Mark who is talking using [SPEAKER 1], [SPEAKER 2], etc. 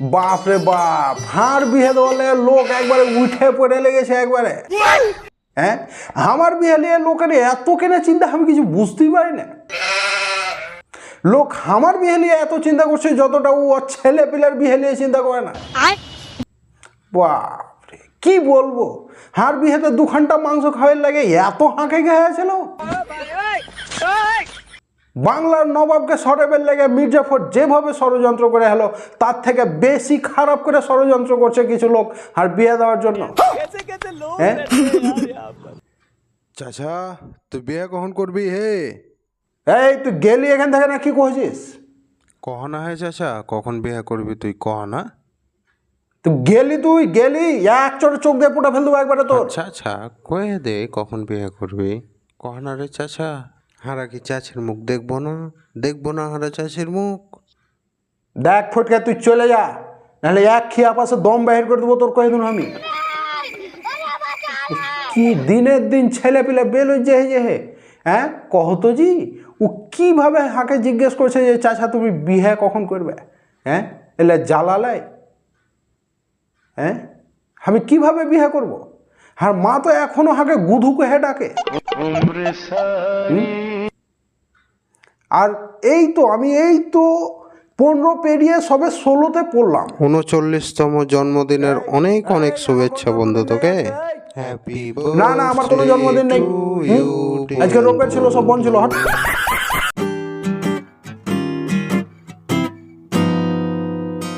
[SPEAKER 1] বাপ রে বাপ, হার বিয়ে দেওয়ালে লোক একবারে উঠে পড়ে লেগেছে একবারে। হ্যাঁ, আমার বিয়ে নিয়ে লোকের এত কেনা চিন্তা আমি কিছু বুঝতেই পারি না। লোক আমার বিয়ে নিয়ে এত চিন্তা করছে যতটা ও ছেলে পিলার বিয়ে নিয়ে চিন্তা করে না। বাপরে কি বলবো, হার বিয়েতে 2 ঘন্টা মাংস খাওয়ার লাগে এত হাঁকে গেছিল। বাংলার নবাবকে সরেবের লেগে মির্জাফর যেভাবে ষড়যন্ত্র করে হলো তার থেকে বেশি খারাপ করে ষড়যন্ত্র করছে কিছু লোক আর বিয়ে দেওয়ার জন্য। হ্যাঁ
[SPEAKER 2] চাচা তুই বিয়ে কখন করবি হে?
[SPEAKER 1] এই তুই গেলি এখান থেকে না, কি কইছিস?
[SPEAKER 2] কহ না হে চাচা, কখন বিয়ে করবি তুই কহ না।
[SPEAKER 1] তুই গেলি এক চোটে চোখ দিয়ে পুটা ফেল দেবো একবারে তোর।
[SPEAKER 2] আচ্ছা আচ্ছা কয়ে দে কখন বিয়ে করবি, কহ না রে চাচা। হারা কি চাচির মুখ দেখবো না? দেখবো না হারা চাচির মুখ?
[SPEAKER 1] দেখ ফটকে তুই চলে যা, নাহলে এক খিয়া পাশে দম বাহির করে দেবো তোর, কয়ে দিন আমি। কি দিনের দিন ছেলে পিলে বেলজ্জে হয়ে হে। হ্যাঁ কহতো জি, ও কিভাবে হাকে জিজ্ঞেস করছে যে চাচা তুমি বিয়ে কখন করবে? হ্যাঁ এলে জ্বালালাই। হ্যাঁ আমি কিভাবে বিয়ে করব? আর মা তো এখনো হাকে গুধুকে হে ডাকে। আর আমি 15 পেরিয়ে সবে 16তে পড়লাম।
[SPEAKER 2] 39তম জন্মদিনের অনেক অনেক শুভেচ্ছা বন্ধু তোকে। হ্যাপি
[SPEAKER 1] না আমার কোনো জন্মদিন নেই। আজকে রোববার ছিল, সব বন্ধ ছিল। হট।